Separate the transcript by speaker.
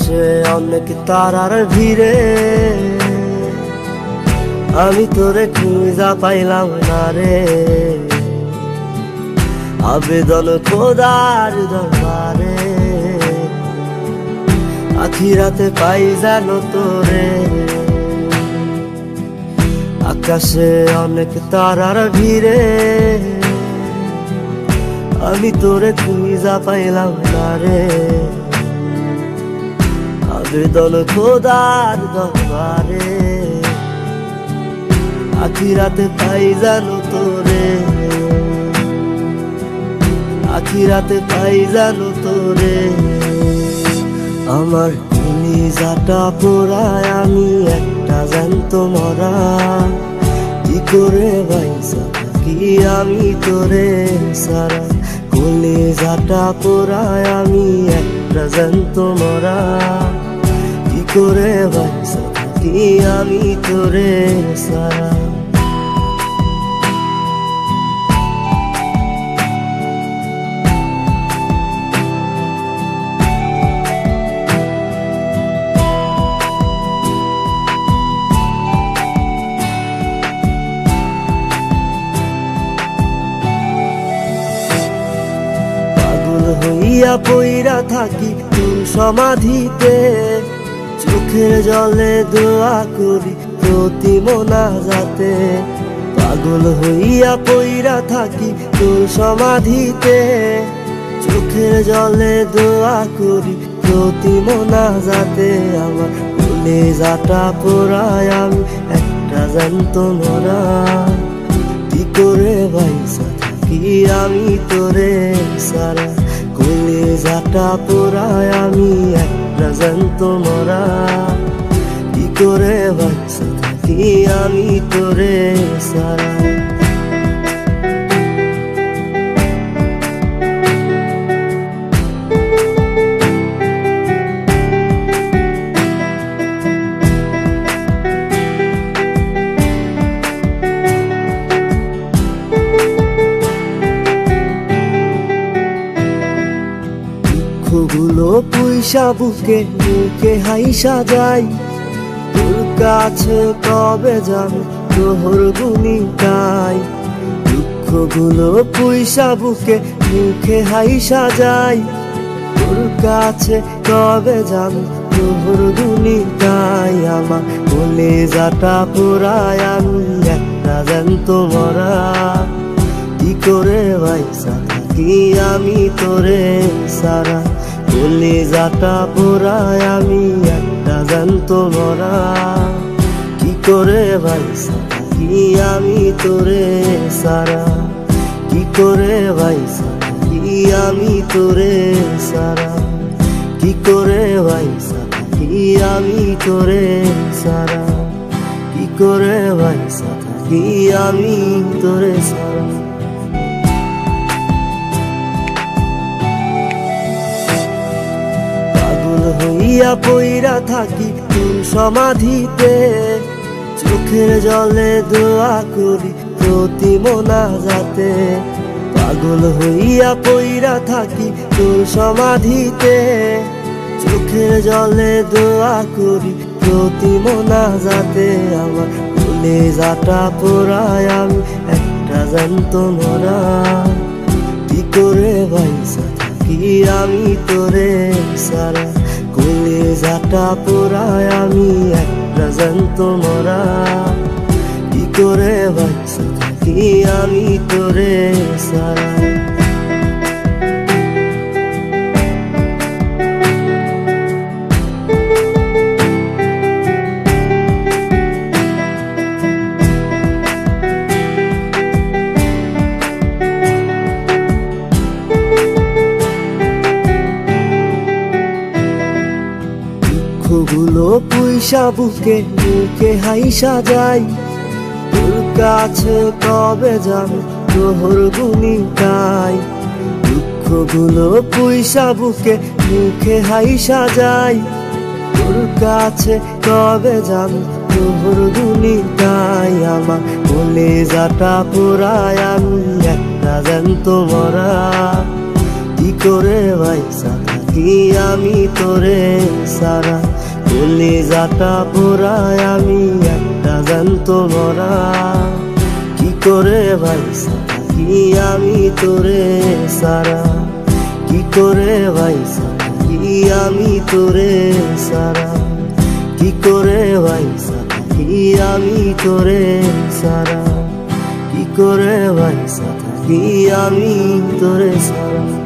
Speaker 1: আকাশে অনেক তারার ভিড়ে আমি তোরে খুঁজা পাইলাম না রে। আবেদন খোদার দরবারে আখিরাতে পাই জানো তোরে। আকাশে অনেক তারার ভিড়ে আমি তোরে খুঁজা পাইলাম না রে। আবেদন খোদার দরবারে আখিরাতে পাই জানো তোরে। আখিরাতে পাই জানো তোরে। আমার কলিজাটা পোড়ায় আমি একটা জ্যান্ত মরা। কি করে বাইসা থাকি আমি তোরে সারা। কলিজাটা পোড়ায় আমি একটা জ্যান্ত মরা। কি করে বাইসা থাকি আমি তোরে সারা। হইয়া পইরা থাকি তোর সমাধিতে, চোখের জলে দোয়া করি প্রতি মোনাজাতে। পাগল হইয়া পইরা থাকি তোর সমাধিতে, চোখের জলে দোয়া করি প্রতি মোনাজাতে। আমার কলিজাটা পোড়ায় আমি একটা জ্যান্ত মরা। কি করে বাইসা থাকি আমি তোরে সারা। কলিজাটা পোড়ায় আমি একটা জ্যান্ত মরা। কি করে বাইসা থাকি আমি তোরে সারা। দুঃখগুলো পুইসা বুকে মুখে হাইসা যাই। তোর কাছে কবে যাবে তোর গুনি গাই। দুঃখগুলো পুইসা বুকে মুখে হাইসা যাই। তোর কাছে কবে যাবে তোর গুনি গাই। আমার কলিজাটা পোড়ায় আমি একটা জ্যান্ত মরা। কি করে বাইসা থাকি আমি তোরে সারা। কলিজাটা পোড়ায় আমি একটা জ্যান্ত মরা। কি করে বাইসা থাকি আমি তোরে সারা। কি করে বাইসা থাকি আমি তোরে সারা। কি করে বাইসা থাকি আমি তোরে সারা। কি করে বাইসা থাকি আমি তোরে সারা। হইয়া পইরা থাকি তোর সমাধিতে, চোখের জলে দোয়া করি প্রতি মোনাজাতে। পাগল হইয়া পইরা থাকি তোর সমাধিতে, চোখের জলে দোয়া করি প্রতি মোনাজাতে। আমার কলিজাটা পোড়ায় আমি একটা জ্যান্ত মরা। কি করে বাইসা থাকি আমি তোরে সারা। কলিজাটা পোড়ায় আমি একটা জ্যান্ত মরা। কি করে বাইসা থাকি আমি তোরে সারা। দুঃখগুলো পুইসা বুকে মুখে হাইসা যাই। তোর কাছে কবে যাবে তোর গুনি গাই। দুঃখগুলো পুইসা বুকে মুখে হাইসা যাই। তোর কাছে কবে যাবে তোর গুনি গাই। আমার কলিজাটা পোড়ায় আমি একটা জ্যান্ত মরা। কি করে বাইসা থাকি থাকি আমি তোরে সারা, কলিজাটা পোড়ায় আমি একটা জ্যান্ত মরা। কি করে ভাইসা থাকি আমি তোরে সারা, কি করে ভাইসা থাকি আমি তোরে সারা, কি করে ভাইসা থাকি আমি তোরে সারা, কি করে ভাইসা থাকি আমি তোরে সারা।